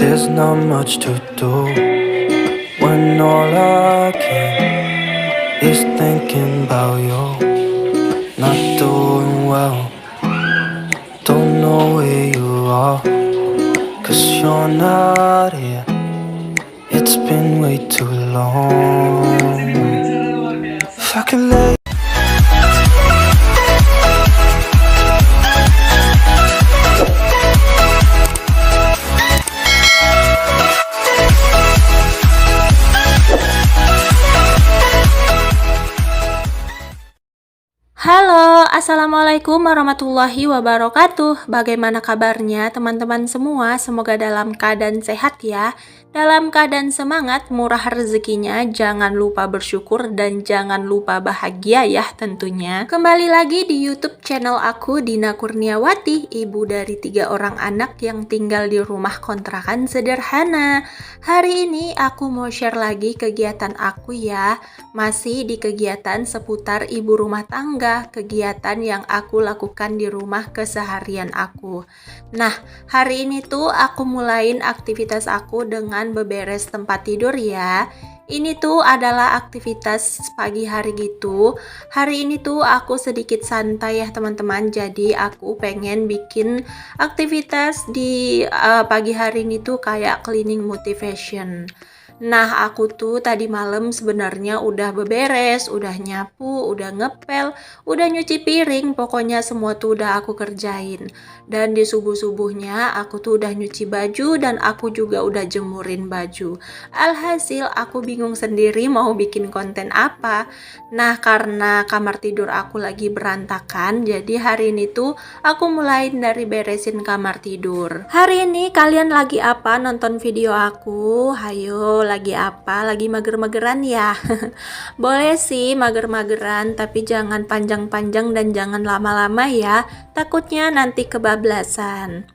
There's not much to do when all I can is thinking about you. Not doing well, don't know where you are, 'cause you're not here. It's been way too long. If I could lay Halo, assalamualaikum warahmatullahi wabarakatuh. Bagaimana kabarnya teman-teman semua? Semoga dalam keadaan sehat ya. Dalam keadaan semangat, murah rezekinya, jangan lupa bersyukur dan jangan lupa bahagia ya tentunya. Kembali lagi di YouTube channel aku, Dina Kurniawati, ibu dari 3 orang anak yang tinggal di rumah kontrakan sederhana. Hari ini aku mau share lagi kegiatan aku ya. Masih di kegiatan seputar ibu rumah tangga, kegiatan yang aku lakukan di rumah keseharian aku. Nah, hari ini tuh aku mulain aktivitas aku dengan beberes tempat tidur ya. Ini tuh adalah aktivitas pagi hari gitu. Hari ini tuh aku sedikit santai ya teman-teman. Jadi aku pengen bikin aktivitas di pagi hari ini tuh kayak cleaning motivation. Nah, aku tuh tadi malam sebenarnya udah beberes, udah nyapu, udah ngepel, udah nyuci piring, pokoknya semua tuh udah aku kerjain. Dan di subuh-subuhnya aku tuh udah nyuci baju dan aku juga udah jemurin baju. Alhasil aku bingung sendiri mau bikin konten apa. Nah, karena kamar tidur aku lagi berantakan, jadi hari ini tuh aku mulai dari beresin kamar tidur. Hari ini kalian lagi apa nonton video aku? Hayo, lagi apa? Lagi mager-mageran ya? Boleh sih mager-mageran, tapi jangan panjang-panjang dan jangan lama-lama ya. Takutnya nanti kebablasan.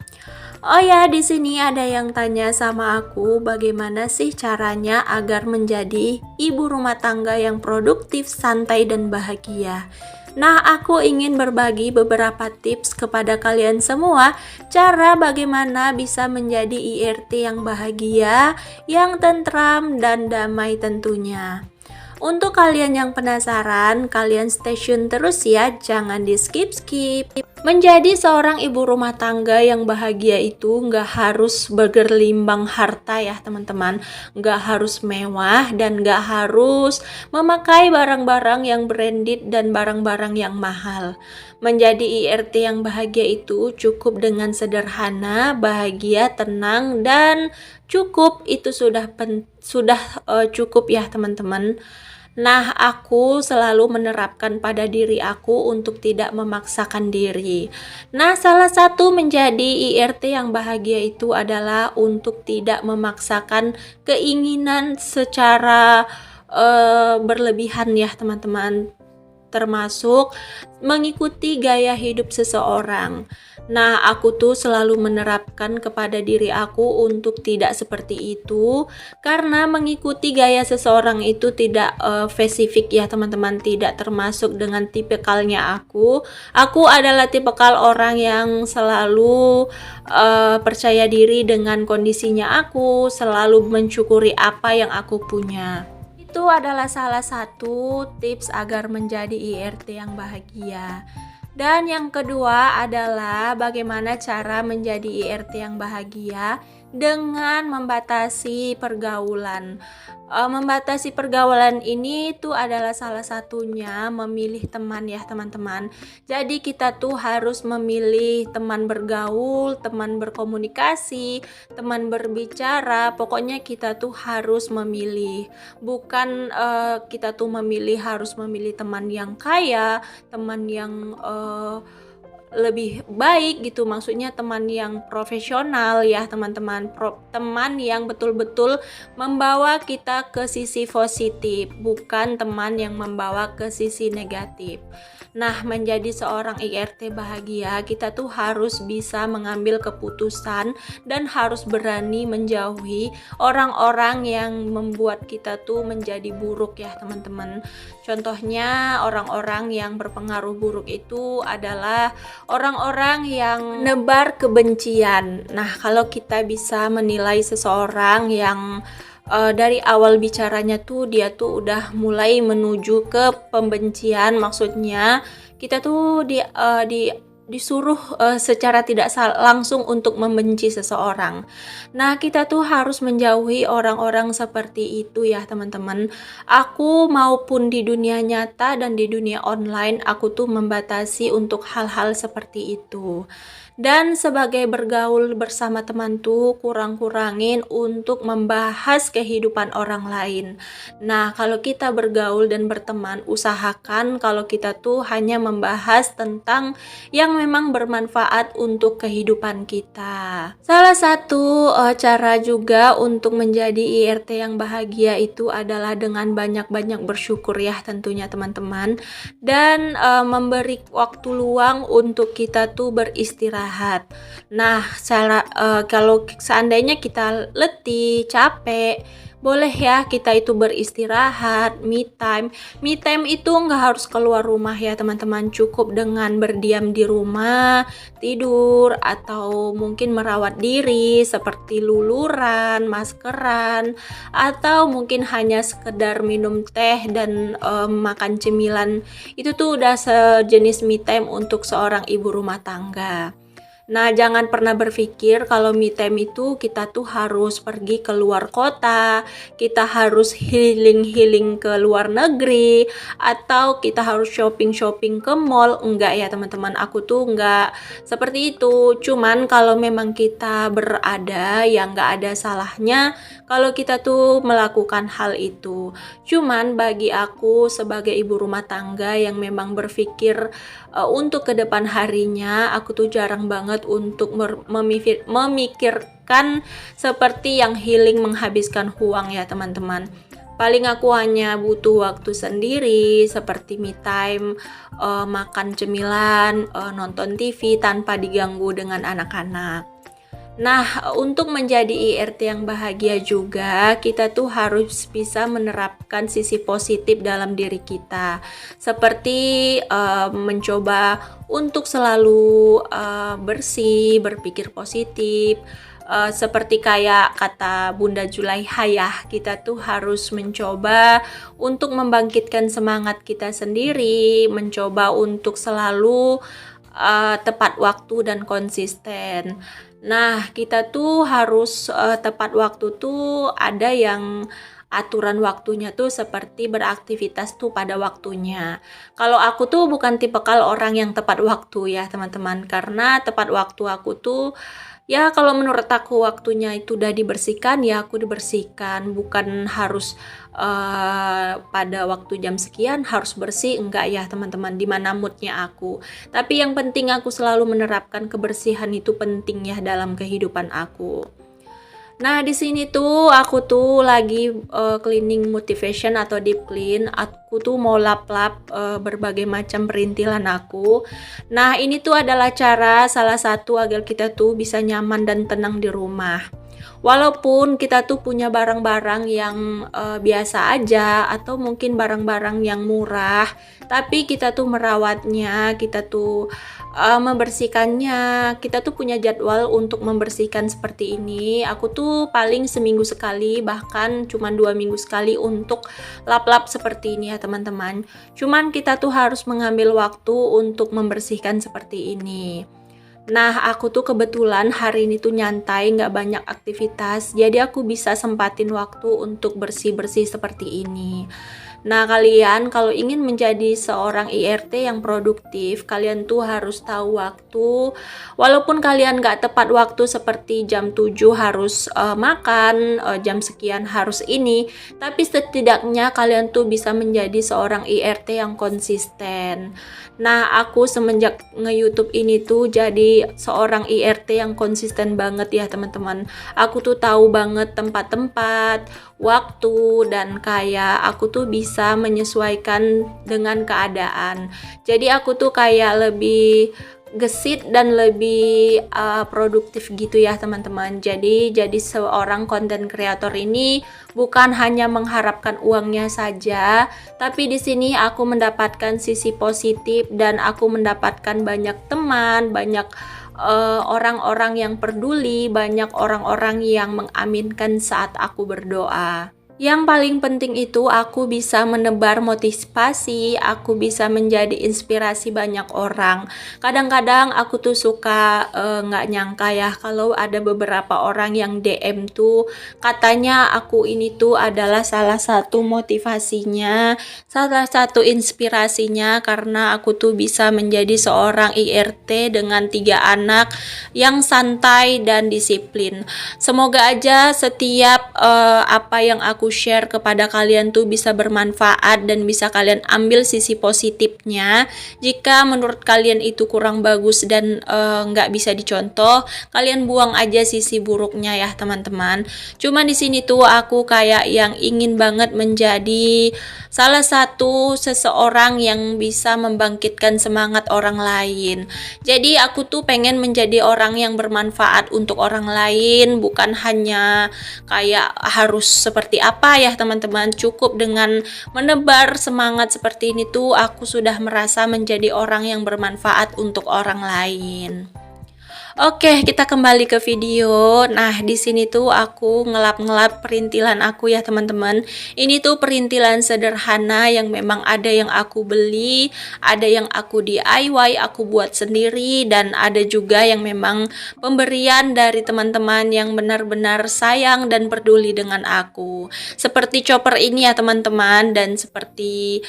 Oh ya, di sini ada yang tanya sama aku, bagaimana sih caranya agar menjadi ibu rumah tangga yang produktif, santai, dan bahagia. Nah, aku ingin berbagi beberapa tips kepada kalian semua, cara bagaimana bisa menjadi IRT yang bahagia, yang tentram, dan damai tentunya. Untuk kalian yang penasaran, kalian stay tune terus ya, jangan di skip-skip. Menjadi seorang ibu rumah tangga yang bahagia itu nggak harus bergelimbang harta ya teman-teman. Nggak harus mewah dan nggak harus memakai barang-barang yang branded dan barang-barang yang mahal. Menjadi IRT yang bahagia itu cukup dengan sederhana, bahagia, tenang, dan cukup. Itu sudah cukup ya teman-teman. Nah, aku selalu menerapkan pada diri aku untuk tidak memaksakan diri. Nah, salah satu menjadi IRT yang bahagia itu adalah untuk tidak memaksakan keinginan secara berlebihan ya teman-teman, termasuk mengikuti gaya hidup seseorang. Nah, aku tuh selalu menerapkan kepada diri aku untuk tidak seperti itu, karena mengikuti gaya seseorang itu tidak spesifik ya teman-teman, tidak termasuk dengan tipikalnya aku. Aku adalah tipikal orang yang selalu percaya diri dengan kondisinya aku, selalu mensyukuri apa yang aku punya. Itu adalah salah satu tips agar menjadi IRT yang bahagia. Dan yang kedua adalah bagaimana cara menjadi IRT yang bahagia dengan membatasi pergaulan. Membatasi pergaulan ini tuh adalah salah satunya memilih teman ya teman-teman. Jadi kita tuh harus memilih teman bergaul, teman berkomunikasi, teman berbicara. Pokoknya kita tuh harus memilih. Bukan kita tuh harus memilih teman yang kaya, teman yang lebih baik gitu, maksudnya teman yang profesional ya teman-teman, teman yang betul-betul membawa kita ke sisi positif, bukan teman yang membawa ke sisi negatif. Nah, menjadi seorang IRT bahagia, kita tuh harus bisa mengambil keputusan dan harus berani menjauhi orang-orang yang membuat kita tuh menjadi buruk ya teman-teman. Contohnya orang-orang yang berpengaruh buruk itu adalah orang-orang yang menebar kebencian. Nah, kalau kita bisa menilai seseorang yang dari awal bicaranya tuh dia tuh udah mulai menuju ke pembencian, maksudnya kita tuh disuruh secara tidak langsung untuk membenci seseorang. Nah, kita tuh harus menjauhi orang-orang seperti itu ya, teman-teman. Aku maupun di dunia nyata dan di dunia online, aku tuh membatasi untuk hal-hal seperti itu. Dan sebagai bergaul bersama teman tuh kurang-kurangin untuk membahas kehidupan orang lain. Nah, kalau kita bergaul dan berteman, usahakan kalau kita tuh hanya membahas tentang yang memang bermanfaat untuk kehidupan kita. Salah satu cara juga untuk menjadi IRT yang bahagia itu adalah dengan banyak-banyak bersyukur ya tentunya teman-teman, dan memberi waktu luang untuk kita tuh beristirahat. Nah, kalau seandainya kita letih, capek, boleh ya kita itu beristirahat, me time. Me time itu nggak harus keluar rumah ya teman-teman, cukup dengan berdiam di rumah, tidur, atau mungkin merawat diri seperti luluran, maskeran, atau mungkin hanya sekedar minum teh dan makan cemilan. Itu tuh udah sejenis me time untuk seorang ibu rumah tangga. Nah, jangan pernah berpikir kalau me time itu kita tuh harus pergi ke luar kota, kita harus healing ke luar negeri, atau kita harus shopping ke mall. Enggak ya teman-teman, aku tuh enggak seperti itu. Cuman kalau memang kita berada, ya enggak ada salahnya kalau kita tuh melakukan hal itu. Cuman bagi aku sebagai ibu rumah tangga yang memang berpikir untuk ke depan harinya, aku tuh jarang banget untuk memikirkan seperti yang healing menghabiskan uang ya teman-teman. Paling aku hanya butuh waktu sendiri seperti me time, makan cemilan, nonton TV tanpa diganggu dengan anak-anak. Nah, untuk menjadi IRT yang bahagia juga, kita tuh harus bisa menerapkan sisi positif dalam diri kita. Seperti mencoba untuk selalu bersih, berpikir positif. Seperti kayak kata Bunda Julaiha ya, kita tuh harus mencoba untuk membangkitkan semangat kita sendiri, mencoba untuk selalu tepat waktu dan konsisten. Nah, kita tuh harus tepat waktu tuh ada yang aturan waktunya tuh seperti beraktivitas tuh pada waktunya. Kalau aku tuh bukan tipikal orang yang tepat waktu ya teman-teman, karena tepat waktu aku tuh ya kalau menurut aku waktunya itu udah dibersihkan ya aku dibersihkan, bukan harus pada waktu jam sekian harus bersih, enggak ya teman-teman, dimana moodnya aku. Tapi yang penting aku selalu menerapkan kebersihan itu penting ya dalam kehidupan aku. Nah, di sini tuh aku tuh lagi cleaning motivation atau deep clean. Aku tuh mau lap-lap berbagai macam perintilan aku. Nah, ini tuh adalah cara salah satu agar kita tuh bisa nyaman dan tenang di rumah. Walaupun kita tuh punya barang-barang yang biasa aja atau mungkin barang-barang yang murah, tapi kita tuh merawatnya, kita tuh membersihkannya, kita tuh punya jadwal untuk membersihkan seperti ini. Aku tuh paling seminggu sekali, bahkan cuma 2 minggu sekali untuk lap-lap seperti ini ya teman-teman. Cuman kita tuh harus mengambil waktu untuk membersihkan seperti ini. Nah, aku tuh kebetulan hari ini tuh nyantai, nggak banyak aktivitas, jadi aku bisa sempatin waktu untuk bersih-bersih seperti ini. Nah, kalian kalau ingin menjadi seorang IRT yang produktif, kalian tuh harus tahu waktu. Walaupun kalian nggak tepat waktu seperti jam 7 harus makan, jam sekian harus ini, tapi setidaknya kalian tuh bisa menjadi seorang IRT yang konsisten. Nah, aku semenjak nge-YouTube ini tuh jadi seorang IRT yang konsisten banget ya teman-teman. Aku tuh tahu banget tempat-tempat, waktu, dan kayak aku tuh bisa menyesuaikan dengan keadaan. Jadi aku tuh kayak lebih gesit dan lebih produktif gitu ya teman-teman. Jadi seorang content creator ini bukan hanya mengharapkan uangnya saja, tapi di sini aku mendapatkan sisi positif dan aku mendapatkan banyak teman, banyak orang-orang yang peduli, banyak orang-orang yang mengaminkan saat aku berdoa. Yang paling penting itu aku bisa menebar motivasi, aku bisa menjadi inspirasi banyak orang. Kadang-kadang aku tuh suka nggak nyangka ya kalau ada beberapa orang yang DM tuh katanya aku ini tuh adalah salah satu motivasinya, salah satu inspirasinya karena aku tuh bisa menjadi seorang IRT dengan 3 anak yang santai dan disiplin. Semoga aja setiap apa yang aku share kepada kalian tuh bisa bermanfaat dan bisa kalian ambil sisi positifnya. Jika menurut kalian itu kurang bagus dan nggak bisa dicontoh, kalian buang aja sisi buruknya ya teman-teman. Cuma di sini tuh aku kayak yang ingin banget menjadi salah satu seseorang yang bisa membangkitkan semangat orang lain. Jadi aku tuh pengen menjadi orang yang bermanfaat untuk orang lain, bukan hanya kayak harus seperti apa ya teman-teman. Cukup dengan menebar semangat seperti ini tuh aku sudah merasa menjadi orang yang bermanfaat untuk orang lain. Oke, kita kembali ke video. Nah, di sini tuh aku ngelap-ngelap perintilan aku ya, teman-teman. Ini tuh perintilan sederhana yang memang ada yang aku beli, ada yang aku DIY, aku buat sendiri, dan ada juga yang memang pemberian dari teman-teman yang benar-benar sayang dan peduli dengan aku. Seperti chopper ini ya, teman-teman, dan seperti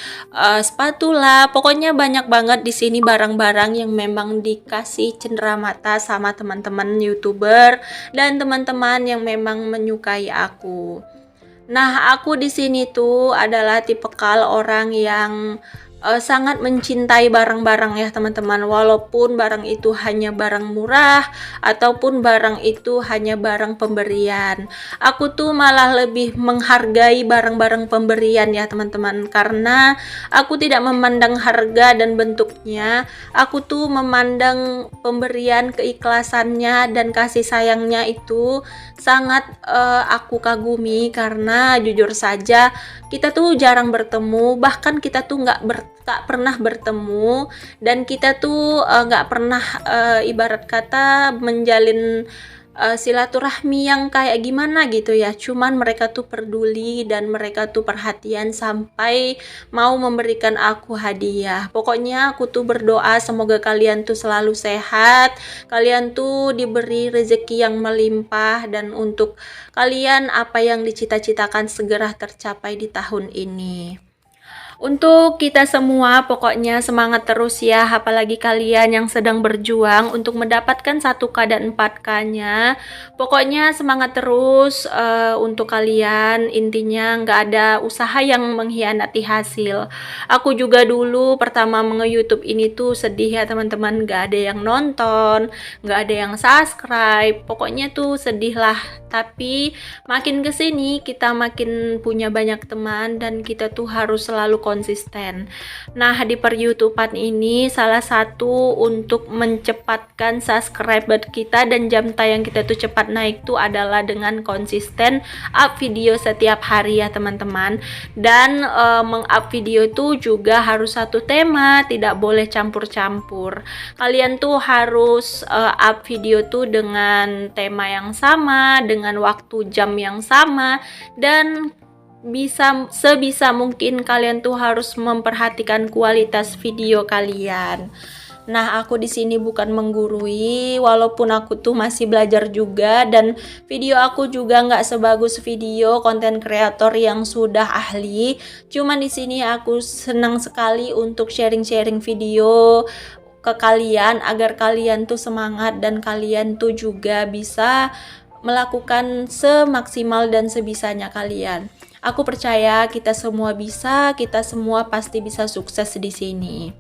spatula. Pokoknya banyak banget di sini barang-barang yang memang dikasih cenderamata sama teman-teman YouTuber dan teman-teman yang memang menyukai aku. Nah, aku di sini tuh adalah tipikal orang yang sangat mencintai barang-barang ya teman-teman, walaupun barang itu hanya barang murah ataupun barang itu hanya barang pemberian. Aku tuh malah lebih menghargai barang-barang pemberian ya teman-teman, karena aku tidak memandang harga dan bentuknya. Aku tuh memandang pemberian, keikhlasannya dan kasih sayangnya itu sangat aku kagumi, karena jujur saja kita tuh jarang bertemu, bahkan kita tuh nggak pernah bertemu, dan kita tuh nggak pernah ibarat kata menjalin silaturahmi yang kayak gimana gitu ya. Cuman mereka tuh peduli dan mereka tuh perhatian sampai mau memberikan aku hadiah. Pokoknya aku tuh berdoa semoga kalian tuh selalu sehat, kalian tuh diberi rezeki yang melimpah, dan untuk kalian apa yang dicita-citakan segera tercapai di tahun ini. Untuk kita semua pokoknya semangat terus ya, apalagi kalian yang sedang berjuang untuk mendapatkan 1K dan 4K-nya. Pokoknya semangat terus untuk kalian, intinya nggak ada usaha yang mengkhianati hasil. Aku juga dulu pertama nge-YouTube ini tuh sedih ya teman-teman, nggak ada yang nonton, nggak ada yang subscribe, pokoknya tuh sedih lah. Tapi makin kesini kita makin punya banyak teman dan kita tuh harus selalu konsisten. Nah, di per-YouTubean ini salah satu untuk mencepatkan subscriber kita dan jam tayang kita tuh cepat naik tuh adalah dengan konsisten up video setiap hari ya teman-teman. Dan meng-up video tuh juga harus satu tema, tidak boleh campur-campur. Kalian tuh harus up video tuh dengan tema yang sama, dengan waktu jam yang sama, dan sebisa mungkin kalian tuh harus memperhatikan kualitas video kalian. Nah, aku di sini bukan menggurui, walaupun aku tuh masih belajar juga, dan video aku juga nggak sebagus video konten kreator yang sudah ahli. Cuman di sini aku senang sekali untuk sharing-sharing video ke kalian agar kalian tuh semangat dan kalian tuh juga bisa melakukan semaksimal dan sebisanya kalian. Aku percaya kita semua bisa, kita semua pasti bisa sukses di sini.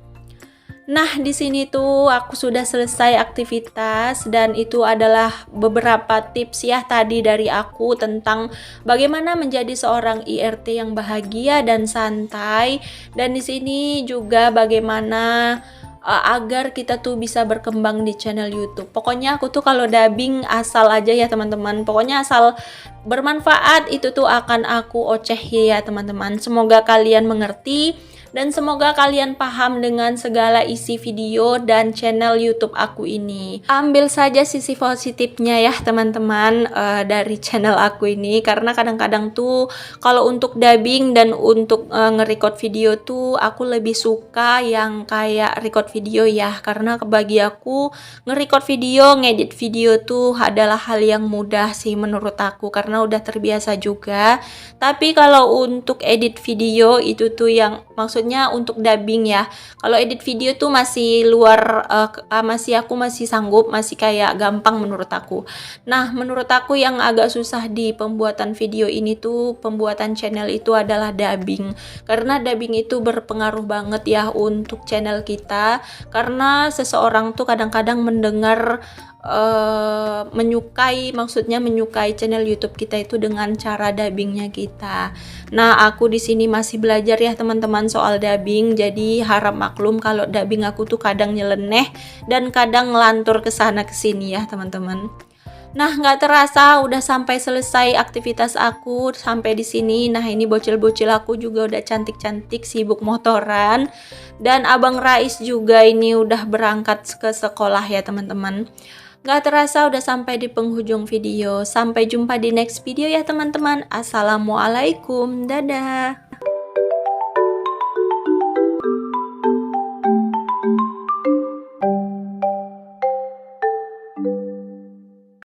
Nah, di sini tuh aku sudah selesai aktivitas, dan itu adalah beberapa tips ya tadi dari aku tentang bagaimana menjadi seorang IRT yang bahagia dan santai. Dan di sini juga bagaimana agar kita tuh bisa berkembang di channel YouTube. Pokoknya aku tuh kalau dubbing asal aja ya teman-teman. Pokoknya asal bermanfaat itu tuh akan aku ocehi ya teman-teman. Semoga kalian mengerti dan semoga kalian paham dengan segala isi video dan channel YouTube aku ini. Ambil saja sisi positifnya ya teman-teman dari channel aku ini, karena kadang-kadang tuh kalau untuk dubbing dan untuk nge-record video tuh aku lebih suka yang kayak record video ya, karena bagi aku nge-record video, ngedit video tuh adalah hal yang mudah sih menurut aku karena udah terbiasa juga. Tapi kalau untuk edit video itu tuh yang maksudnya untuk dubbing ya. Kalau edit video tuh masih luar aku masih sanggup, masih kayak gampang menurut aku. Nah, menurut aku yang agak susah di pembuatan video ini tuh pembuatan channel itu adalah dubbing. Karena dubbing itu berpengaruh banget ya untuk channel kita, karena seseorang tuh kadang-kadang mendengar menyukai channel YouTube kita itu dengan cara dubbingnya kita. Nah, aku di sini masih belajar ya teman-teman soal dubbing, jadi harap maklum kalau dubbing aku tuh kadang nyeleneh dan kadang ngelantur ke sana ke sini ya teman-teman. Nah, nggak terasa udah sampai selesai aktivitas aku sampai di sini. Nah, ini bocil-bocil aku juga udah cantik-cantik sibuk motoran. Dan Abang Rais juga ini udah berangkat ke sekolah ya teman-teman. Nggak terasa udah sampai di penghujung video. Sampai jumpa di next video ya teman-teman. Assalamualaikum. Dadah.